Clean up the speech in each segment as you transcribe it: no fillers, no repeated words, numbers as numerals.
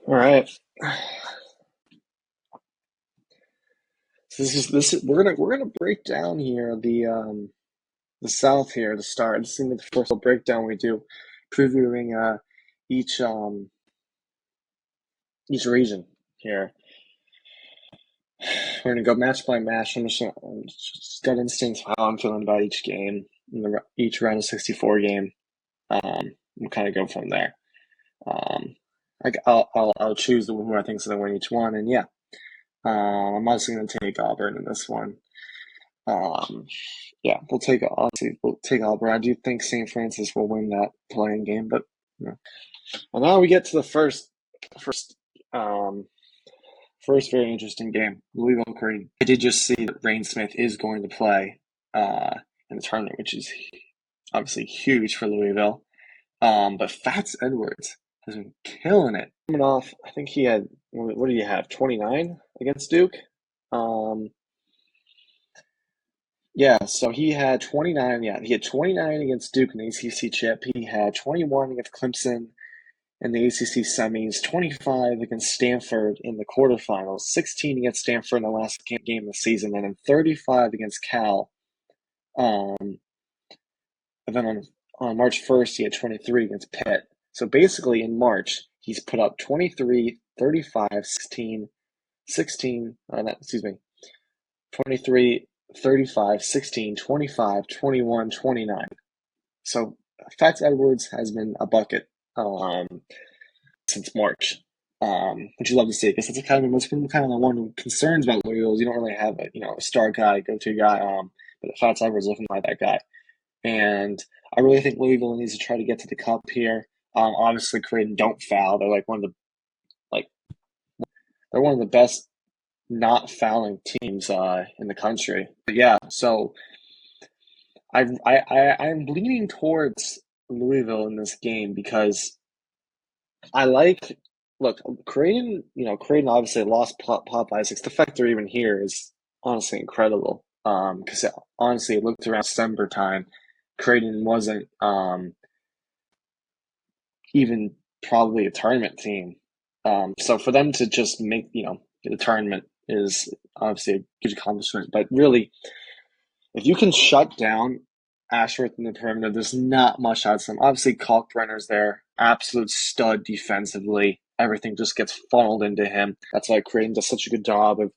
All right. So this is we're gonna break down here the South here to start. This is gonna be the first little breakdown we do, previewing each each region here. We're gonna go match by match. I'm just gut instinct how I'm feeling about each game in each round of 64 game. We'll kind of go from there. Um, I'll choose the who I think is gonna win each one, and yeah, I'm also gonna take Auburn in this one. Um, yeah, we'll take Auburn. I do think St. Francis will win that playing game, but you know. Well, now we get to the first, um, first very interesting game. Louisville Creed. I did just see that Rain Smith is going to play in the tournament, which is obviously huge for Louisville. But Fats Edwards has been killing it. Coming off, I think he had what did he have? 29 against Duke. Um, Yeah, so he had 29. Yeah, he had 29 against Duke in the ACC chip. He had 21 against Clemson in the ACC semis, 25 against Stanford in the quarterfinals, 16 against Stanford in the last game of the season, and then 35 against Cal. Um, and then on March 1st, he had 23 against Pitt. So basically, in March, he's put up 23, 35, 16, 16, excuse me, 23, 35, 16, 25, 21, 29. So Fats Edwards has been a bucket since March, which you love to see because it's kind of the one concerns about Louisville is you don't really have a star guy, go to guy. But Fats Edwards looking like that guy, and I really think Louisville needs to try to get to the cup here. Obviously, Creighton don't foul. They're like like they're one of the best not fouling teams in the country. But yeah, so I'm leaning towards Louisville in this game because I like look Creighton. Creighton obviously lost Pop Isaacs. The fact they're even here is honestly incredible. Because honestly, it looked around December time, Creighton wasn't even probably a tournament team. So for them to just make the tournament is obviously a huge accomplishment. But really, if you can shut down Ashworth in the perimeter, there's not much outside them. Obviously, Kalkbrenner's there, absolute stud defensively. Everything just gets funneled into him. That's why Creighton does such a good job of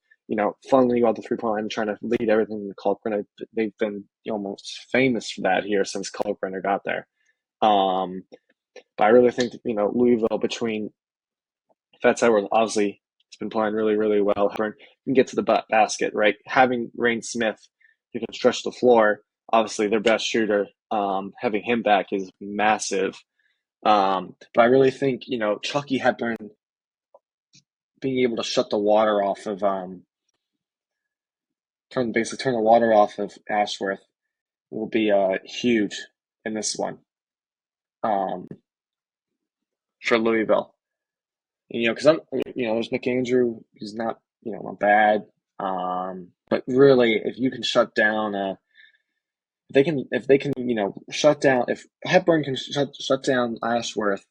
funneling out the 3-point line and trying to lead everything to Kalkbrenner. They've been almost famous for that here since Kalkbrenner got there. Um, but I really think that, Louisville between Fats Edwards obviously has been playing really, really well. You can get to the basket, right? Having Rain Smith who can stretch the floor, obviously their best shooter. Having him back is massive. But I really think, Chucky Hepburn being able to shut the water off of turn the water off of Ashworth will be huge in this one um, for Louisville. Because there's McAndrew, who's not bad. But really, if you can shut down, if they can, shut down, if Hepburn can shut down Ashworth,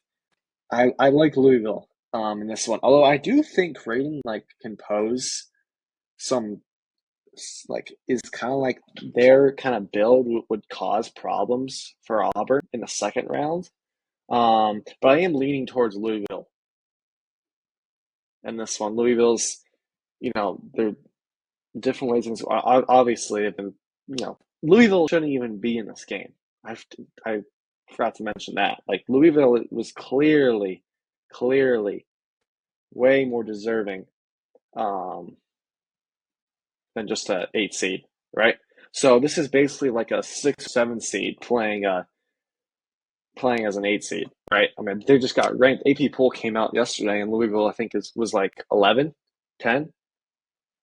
I like Louisville, in this one. Although I do think Creighton can pose some is kind of like their kind of build would cause problems for Auburn in the second round. But I am leaning towards Louisville in this one. Louisville's, they're different ways. And obviously, have been, Louisville shouldn't even be in this game. I forgot to mention that. Like Louisville was clearly way more deserving um, than just a 8 seed, right? So this is basically like a 6, 7 seed playing as an 8 seed, right? I mean, they just got ranked. AP poll came out yesterday, and Louisville I think was like 11, 10.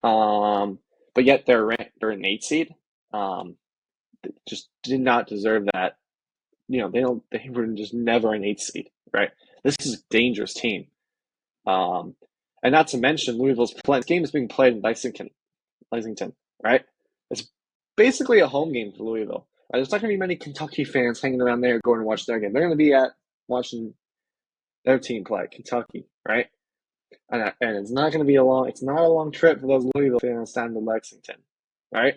But yet they're an 8 seed. Um, just did not deserve that. They were just never an 8 seed, right? This is a dangerous team. And not to mention Louisville's play. This game is being played in Lexington, right? It's basically a home game for Louisville. Right? There's not going to be many Kentucky fans hanging around there going to watch their game. They're going to be at watching their team play, Kentucky, right? And it's not going to be a long. It's not a long trip for those Louisville fans down to Lexington, right?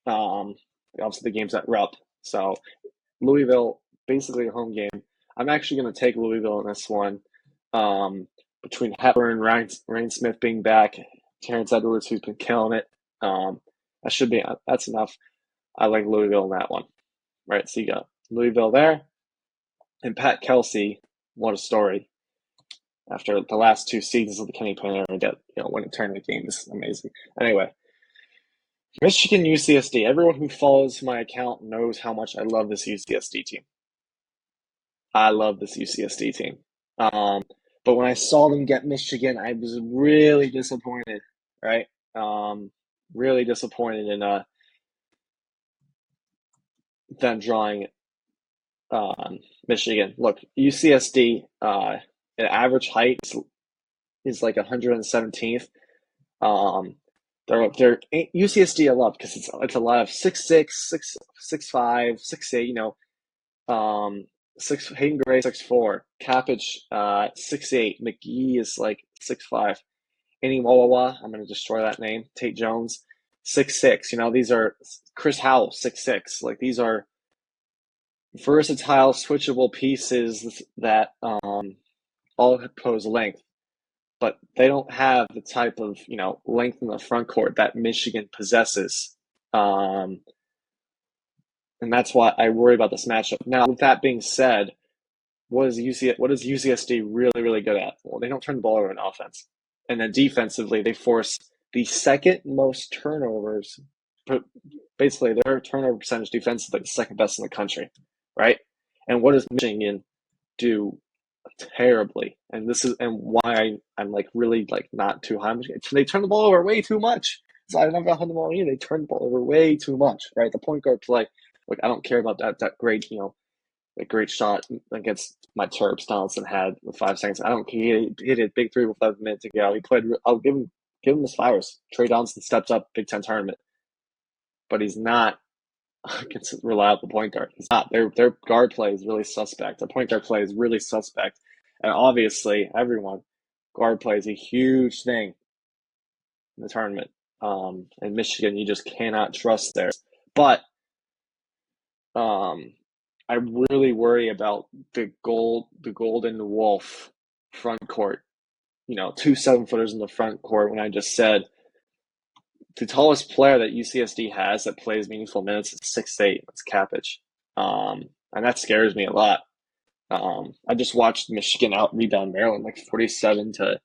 Um, Obviously the game's at Rupp, so Louisville basically a home game. I'm actually going to take Louisville in this one. Um, Between Hepburn, Ryan Smith being back, Terrence Edwards, who's been killing it. That's enough. I like Louisville in that one, right? So you got Louisville there, and Pat Kelsey. What a story! After the last two seasons of the Kenny Payne era, get win a tournament game. This is amazing. Anyway, Michigan UCSD. Everyone who follows my account knows how much I love this UCSD team. I love this UCSD team. Um, but when I saw them get Michigan, I was really disappointed, right? Really disappointed in them drawing Michigan. Look, UCSD, an average height is like 117th. They're UCSD I love because it's a lot of 6'6", 6'5", 6'8", Hayden Gray 6'4", Cappage 6'8", McGee is like 6'5", Annie Wawawa, I'm gonna destroy that name. Tate Jones 6'6". These are Chris Howell 6'6". Like these are versatile, switchable pieces that all pose length, but they don't have the type of length in the front court that Michigan possesses. And that's why I worry about this matchup. Now, with that being said, what is UCSD really, really good at? Well, they don't turn the ball over in offense. And then defensively, they force the second most turnovers. Basically, their turnover percentage defensively is the second best in the country, right? And what does Michigan do terribly? And this is why I'm like really like not too high. They turn the ball over way too much. So I don't know how the ball either. They turn the ball over way too much, right? The point guard play. Like I don't care about that great a great shot against my Terps Donaldson had with 5 seconds. I don't care. He hit a big three with 5 minutes to go. He played. I'll give him his flowers. Trey Donaldson steps up Big Ten tournament, but he's not a reliable point guard. He's not. Their guard play is really suspect. Their point guard play is really suspect, and obviously everyone guard play is a huge thing in the tournament. In Michigan, you just cannot trust there. But I really worry about the Golden Wolf front court. Two 7-footers in the front court. When I just said the tallest player that UCSD has that plays meaningful minutes is 6'8". That's Cappage, and that scares me a lot. I just watched Michigan out rebound Maryland like 47-19,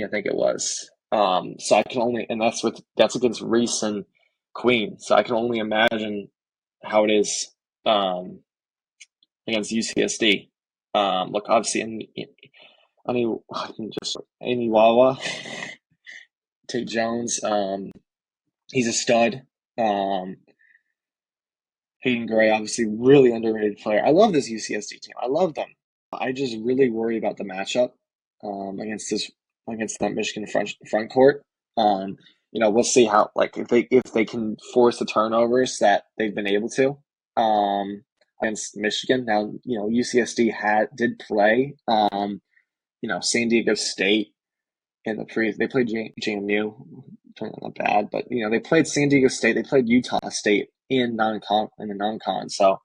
I think it was. So I can only, and that's against Reese and Queen. So I can only imagine how it is against UCSD. Look, obviously, Amy Wawa, Tate Jones, he's a stud. Hayden Gray, obviously, really underrated player. I love this UCSD team. I love them. I just really worry about the matchup against that Michigan front court. We'll see how if they can force the turnovers that they've been able to against Michigan. Now UCSD did play San Diego State in they played JMU, not bad, but they played San Diego State, they played Utah State in the non-con, so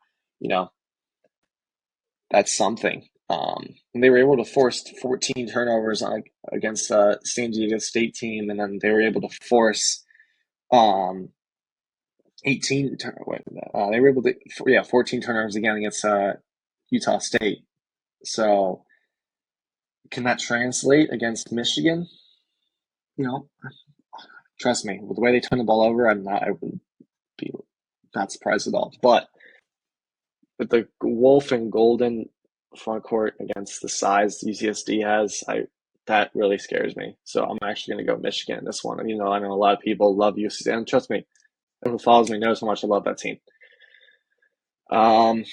that's something. And they were able to force 14 turnovers against San Diego State team, and then they were able to force 18. They were able to 14 turnovers again against Utah State. So can that translate against Michigan? Trust me, with the way they turn the ball over, I would be not surprised at all. But with the Wolf and Golden front court against the size UCSD has, that really scares me. So I'm actually going to go Michigan in this one. I know a lot of people love UCSD, and trust me, everyone who follows me knows how much I love that team. A&M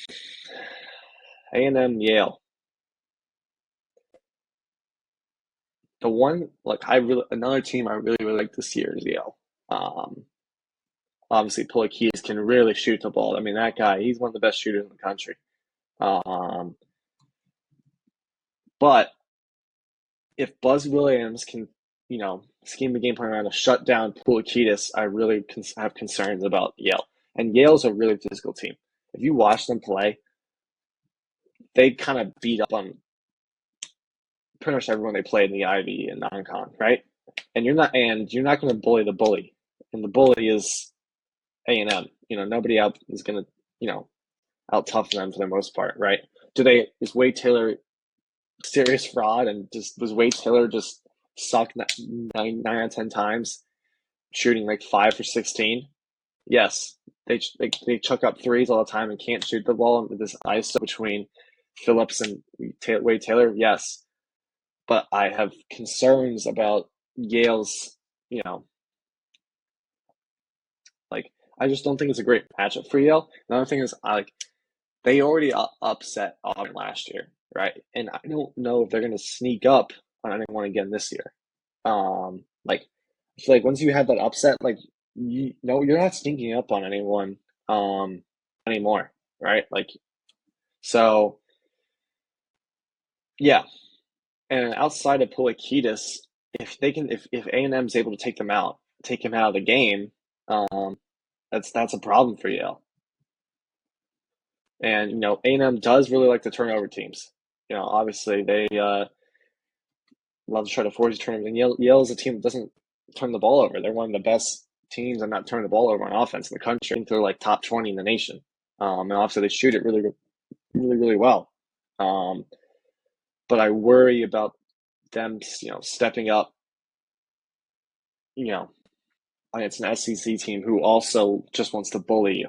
Yale. The one another team I really really like this year is Yale. Obviously, Pulikis can really shoot the ball. I mean, that guy, he's one of the best shooters in the country. But if Buzz Williams can, scheme the game plan around to shut down Pulikitis, I really have concerns about Yale. And Yale's a really physical team. If you watch them play, they kind of beat up on pretty much everyone they played in the Ivy and non-con, right? And you're not going to bully the bully, and the bully is A&M. Nobody out is going to out tough them for the most part, right? Is Wade Taylor serious fraud, and just was Wade Taylor just suck nine out of 10 times, shooting like 5 for 16? Yes, they chuck up threes all the time and can't shoot the ball with this ISO between Phillips and Wade Taylor. Yes, but I have concerns about Yale's. You know, like I just don't think it's a great matchup for Yale. Another thing is, they already upset Auburn last year, right? And I don't know if they're going to sneak up on anyone again this year. Like, I feel like once you have that upset, like you're not sneaking up on anyone anymore, right? Like, so yeah. And outside of Polikitis, if A&M is able to take him out of the game, um, that's a problem for Yale. And A&M does really like to turn over teams. Obviously they love to try to force a tournament. And Yale is a team that doesn't turn the ball over. They're one of the best teams on not turning the ball over on offense in the country. I think they're like top 20 in the nation. And obviously they shoot it really, really, really well. But I worry about them, stepping up. You know, it's an SEC team who also just wants to bully you.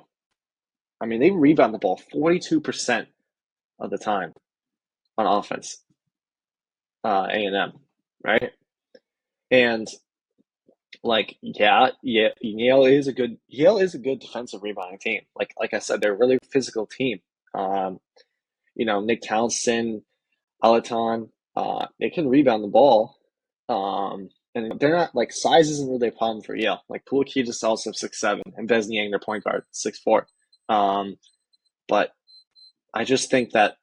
I mean, they rebound the ball 42% of the time on offense. A&M, right? And Yale is a good defensive rebounding team. Like I said, they're a really physical team. Um, Nick Townsend, Alaton, they can rebound the ball. And they're not like size isn't really a problem for Yale. Like Pulakid is also 6'7", and Vesniang, their point guard, 6'4". But I just think that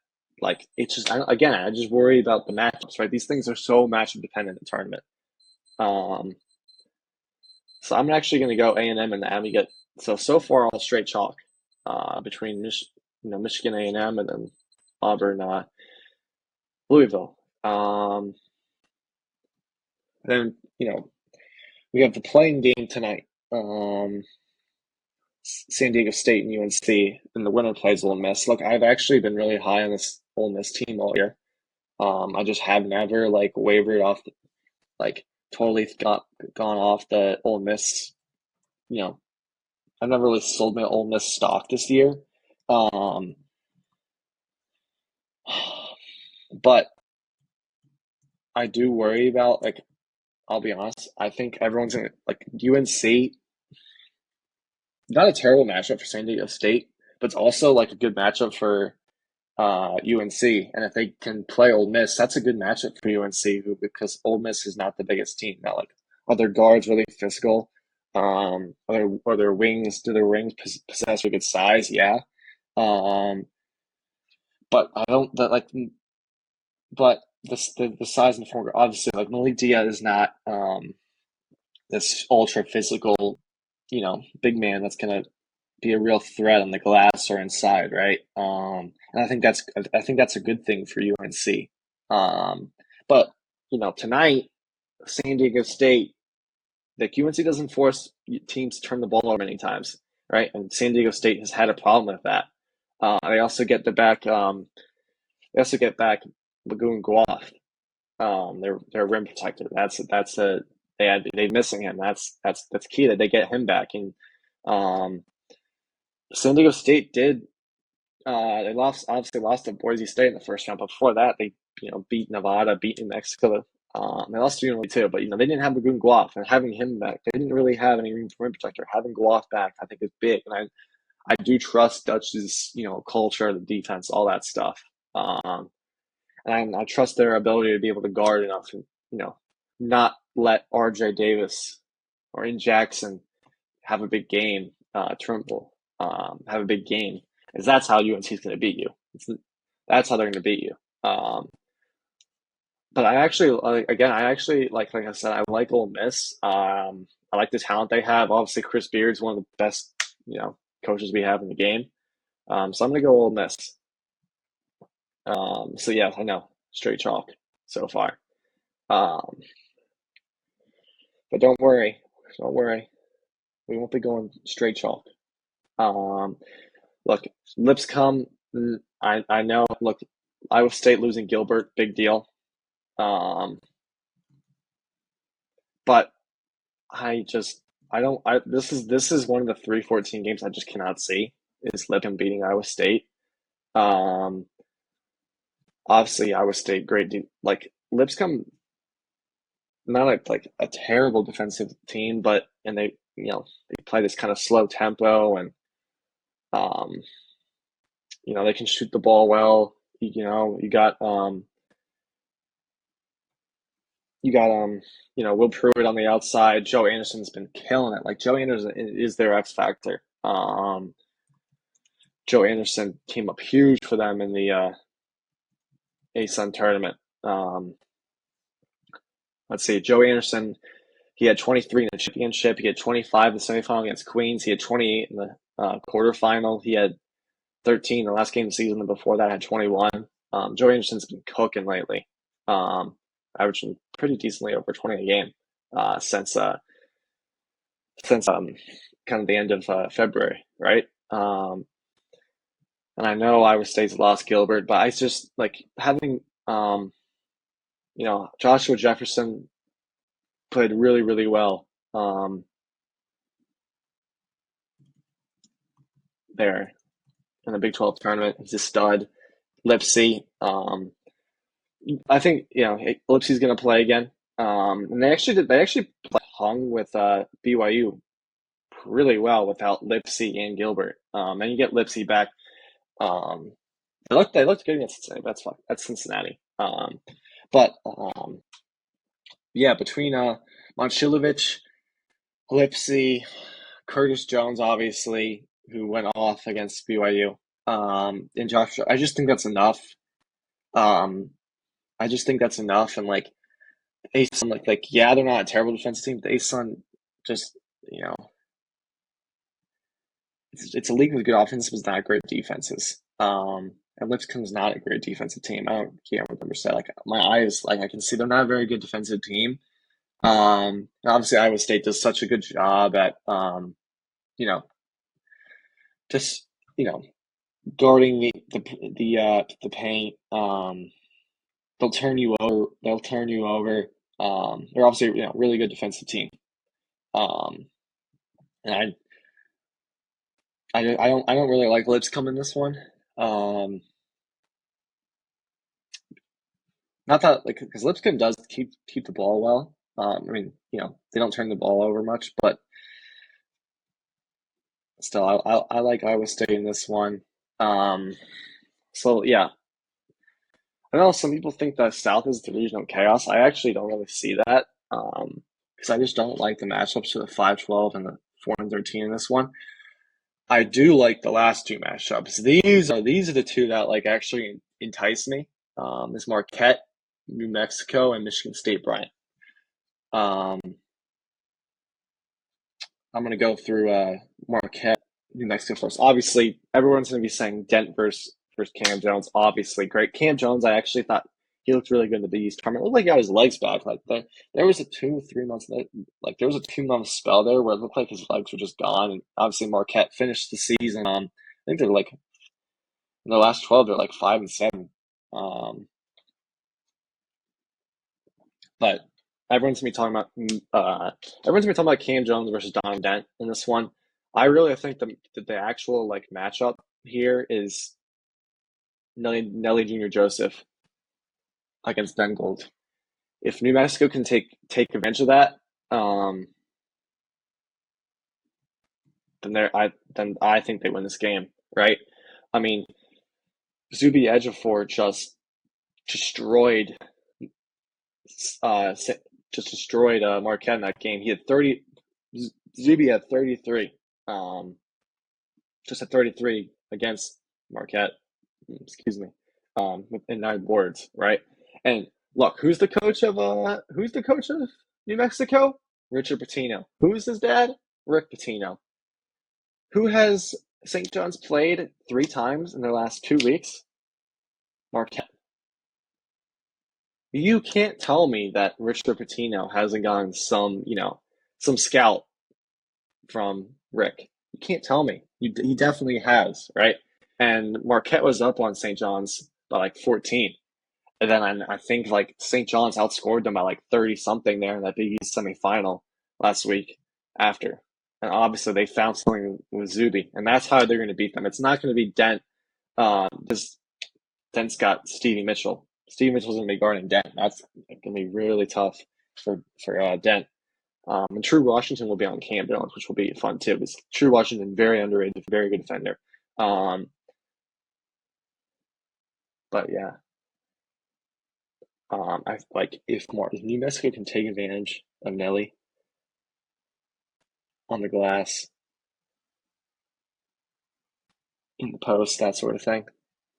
it's just I just worry about the matchups. Right, these things are so matchup dependent in the tournament. Um, So I'm actually going to go A&M and the get so far all straight chalk between Michigan A&M and then Auburn Louisville. Then we have the playing game tonight. San Diego State and UNC, and the winner plays Ole Miss. Look, I've actually been really high on this Ole Miss team all year. I just have never wavered off, totally gone off the Ole Miss. I've never really sold my Ole Miss stock this year. Um, but I do worry about I'll be honest. I think everyone's gonna UNC. Not a terrible matchup for San Diego State, but it's also a good matchup for UNC. And if they can play Ole Miss, that's a good matchup for UNC because Ole Miss is not the biggest team. Now, are their guards really physical? Are their wings? Do their wings possess a good size? Yeah. Um, but I don't that like. But the size and form, obviously, Malik Diaz is not this ultra physical, big man that's gonna be a real threat on the glass or inside, right? And I think that's a good thing for UNC. But tonight, San Diego State, UNC doesn't force teams to turn the ball over many times, right? And San Diego State has had a problem with that. They also get the back. They also get back Lagoon Guaf, their rim protector. They're missing him. That's key that they get him back. And San Diego State did. They lost to Boise State in the first round, but before that they beat Nevada, beat New Mexico. They lost to UNLV too, but they didn't have Lagoon Guaf, and having him back, they didn't really have any rim protector. Having Guaf back, I think, is big, and I do trust Dutch's culture, the defense, all that stuff. And I trust their ability to be able to guard enough to, not let RJ Davis or in Jackson have a big game, Trimble, have a big game, because that's how UNC is going to beat you. That's how they're going to beat you. but I actually again, I actually like I said, I like Ole Miss. I like the talent they have. Obviously, Chris Beard's one of the best, coaches we have in the game. So I'm gonna go Ole Miss. So yeah, I know straight chalk so far. Um, but don't worry, we won't be going straight chalk. Um, Look, Lipscomb, I know. Look, Iowa State losing Gilbert, big deal. Um, but I just I don't I this is one of the 3-14 games I just cannot see is Lipscomb beating Iowa State. Um, Obviously Iowa State like Lipscomb not a terrible defensive team, but and they play this kind of slow tempo and um they can shoot the ball well. You got Will Pruitt on the outside. Joe Anderson's been killing it. Like Joe Anderson is their X factor. Joe Anderson came up huge for them in the ASUN tournament. Um, let's see, Joe Anderson, he had 23 in the championship. He had 25 in the semifinal against Queens. He had 28 in the quarterfinal. He had 13 the last game of the season. And before that, had 21. Joe Anderson's been cooking lately, averaging pretty decently over 20 a game since kind of the end of February, right? And I know Iowa State's lost Gilbert, but I just like having Joshua Jefferson played really, really well there in the Big 12 tournament. He's a stud. Lipsy, I think Lipsy's going to play again. And they actually hung with BYU really well without Lipsy and Gilbert. And you get Lipsy back. Um, they looked good against Cincinnati. That's fine. That's Cincinnati. But yeah, between Momcilovic, Lipsy, Curtis Jones, obviously, who went off against BYU, and Josh, I just think that's enough. Um, I just think that's enough. And like ASUN, yeah, they're not a terrible defensive team. But ASUN just you know it's a league with good offenses, but not great defenses. And Lipscomb's not a great defensive team. Can't remember say like my eyes I can see they're not a very good defensive team. Obviously Iowa State does such a good job at you know just you know guarding the paint. They'll turn you over. They'll turn you over. They're obviously really good defensive team. Um, and I don't really like Lipscomb in this one. Um, Not that because Lipscomb does keep the ball well. I mean, they don't turn the ball over much, but still, I like Iowa State in this one. Um, so yeah, I know some people think that South is divisional chaos. I actually don't really see that because I just don't like the matchups for the 5-12 and the 4-13 in this one. I do like the last two matchups. These are the two that actually entice me. Is Marquette, New Mexico, and Michigan State Bryant. Um, I'm gonna go through Marquette, New Mexico first. Obviously, everyone's gonna be saying Dent versus Cam Jones. Obviously, great. Cam Jones, I actually thought he looked really good in the Big East tournament. It looked like he got his legs back. There was a 2 3 months there was a 2 month spell there where it looked like his legs were just gone. And obviously, Marquette finished the season. I think they're in the last 12, they're 5-7. Um, but everyone's gonna be talking about Cam Jones versus Don Dent in this one. I really think the actual matchup here is Nelly Jr. Joseph against Ben Gold. If New Mexico can take advantage of that, um, then I think they win this game, right? I mean, Zuby Ejiofor destroyed uh, just destroyed Marquette in that game. He had 30. Zuby had 33. Um, just at 33 against Marquette. Excuse me. In 9 boards, right? And Look, who's the coach of New Mexico? Richard Pitino. Who's his dad? Rick Pitino. Who has St. John's played 3 times in their last 2 weeks? Marquette. You can't tell me that Richard Pitino hasn't gotten some scout from Rick. You can't tell me. He definitely has, right? And Marquette was up on St. John's by like 14. And then I think like St. John's outscored them by like 30 something there in that Big East semifinal last week after. And obviously they found something with Zuby, and that's how they're going to beat them. It's not going to be Dent. Because Dent's got Stevie Mitchell. Stevie Mitchell's going to be guarding Dent. That's going to be really tough for Dent. And True Washington will be on Cam Jones, which will be fun too. Because True Washington, very underrated, very good defender. But yeah, I like if New Mexico can take advantage of Nelly on the glass, in the post, that sort of thing,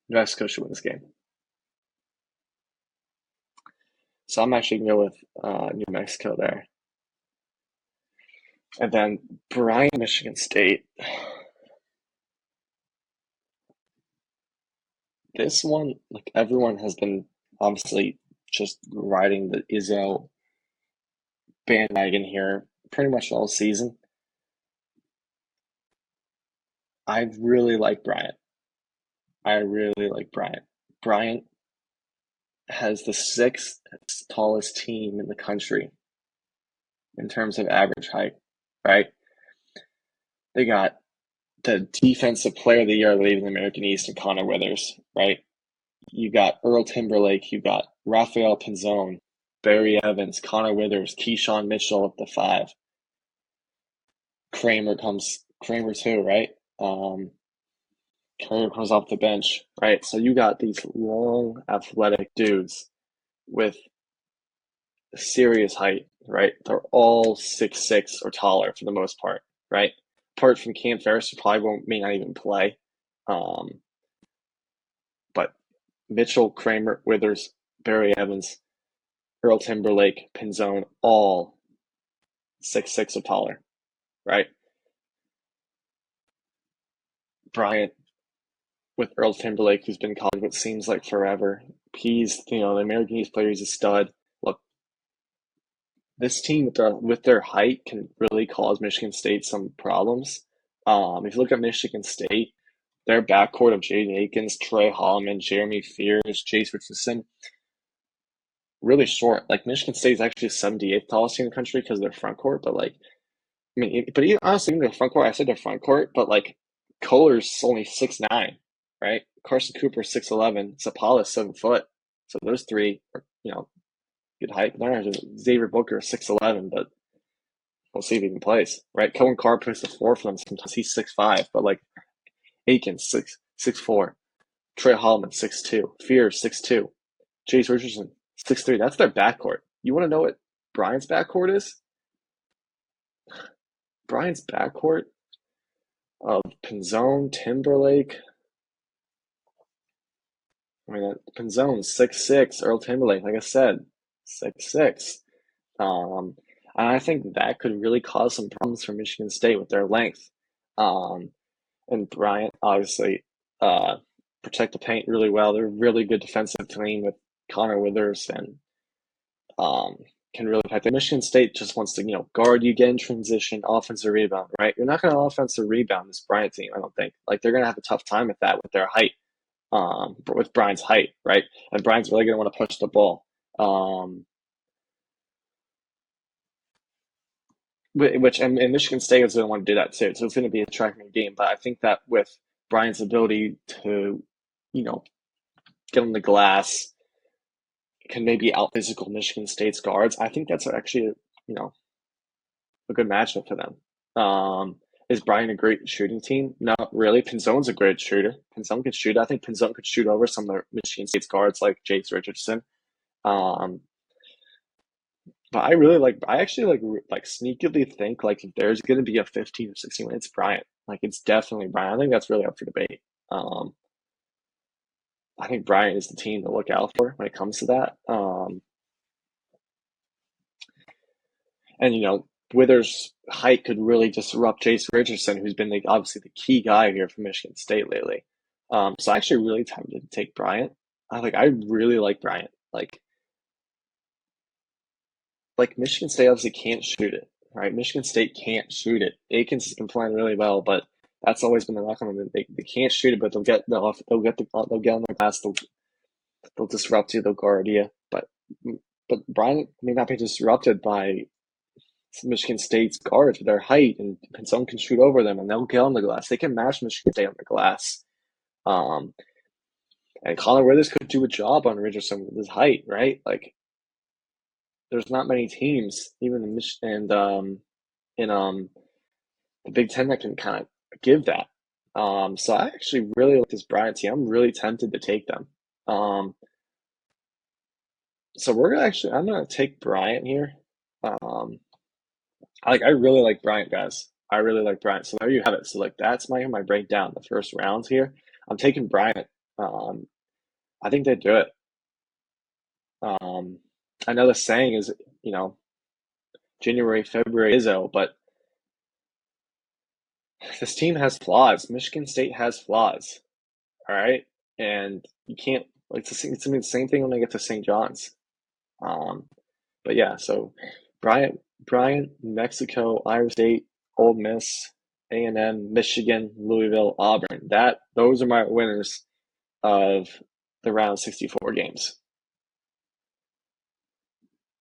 New Mexico should win this game. So I'm actually going to go with New Mexico there. And then Bryant, Michigan State. This one, like everyone has been obviously just riding the Izzo bandwagon here pretty much all season. I really like Bryant. I really like Bryant. Bryant has the sixth tallest team in the country in terms of average height, right? They got the defensive player of the year leading the American East and Connor Withers, right? You got Earl Timberlake, you got Rafael Pinzone, Barry Evans, Connor Withers, Keyshawn Mitchell at the 5. Kramer too, right? Kramer comes off the bench, right? So you got these long, athletic dudes with serious height, right? They're all 6'6" or taller for the most part, right? Apart from Cam Ferris, who probably may not even play. But Mitchell, Kramer, Withers, Barry Evans, Earl Timberlake, Pinzone, all 6'6" or taller, right? Bryant with Earl Timberlake, who's been in college what seems like forever. He's the American East player. He's a stud. Look, this team with their height can really cause Michigan State some problems. If you look at Michigan State, their backcourt of Jaden Akins, Trey Holloman, Jeremy Fears, Chase Richardson, really short. Like Michigan State is actually the 78th tallest team in the country because of their front court. But like, I mean, but even, honestly, even their front court, I said their front court, but like Kohler's only 6'9", right? Carson Cooper 6'11", Zapala's 7 foot. So those three are good height. Xavier Booker 6'11", but we'll see if he can plays, right? Cohen Carr plays the 4 for them. Sometimes he's 6'5", but like Aikens 6'4", Trey Holloman 6'2", Fears 6'2", Chase Richardson 6'3". That's their backcourt. You want to know what Bryant's backcourt is? Bryant's backcourt of Pinzone, Timberlake. I mean, Pinzone 6'6", Earl Timberlake, like I said, 6'6". And I think that could really cause some problems for Michigan State with their length. And Bryant, obviously, protect the paint really well. They're a really good defensive team with Connor Withers and can really protect. Michigan State just wants to, guard you, get in transition, offensive rebound, right? You're not going to offensive rebound this Bryant team, I don't think. Like, they're going to have a tough time with that with their height, with Bryant's height, right? And Bryant's really going to want to push the ball. And Michigan State is going to want to do that too. So it's going to be a tracking game. But I think that with Bryant's ability to, get on the glass, can maybe out physical Michigan State's guards. I think that's actually a good matchup for them. Is Bryant a great shooting team? Not really. Pinzone's a great shooter. Pinzone could shoot. I think Pinzone could shoot over some of the Michigan State's guards like Chase Richardson. But I actually sneakily think like if there's going to be a 15 or 16 win, it's Bryant. Like it's definitely Bryant. I think that's really up for debate. I think Bryant is the team to look out for when it comes to that. And Withers' height could really disrupt Jace Richardson, who's been obviously the key guy here for Michigan State lately. So I actually really tempted to take Bryant. I really like Bryant. Like Michigan State obviously can't shoot it, right? Michigan State can't shoot it. Aikens has been playing really well, but that's always been the knock on them. They can't shoot it, but they'll get on the glass. They'll disrupt you. They'll guard you. But Bryant may not be disrupted by Michigan State's guards with their height, and someone can shoot over them, and they'll get on the glass. They can match Michigan State on the glass. Um, and Connor Withers could do a job on Richardson with his height, right? Like, there's not many teams, even in the Big Ten, that can kind of give that. So I actually really like this Bryant team. I'm really tempted to take them. So I'm gonna take Bryant here. I really like Bryant, guys. I really like Bryant. So there you have it. So that's my breakdown. The first rounds here. I'm taking Bryant. Um, I think they do it. Um, I know the saying is, January, February Izzo, but this team has flaws. Michigan State has flaws. All right, and you can't it's gonna be the same thing when I get to St. John's. Um, but yeah, so Bryant, Mexico, Iowa State, Ole Miss, A&M, Michigan, Louisville, Auburn. Those are my winners of the round 64 games.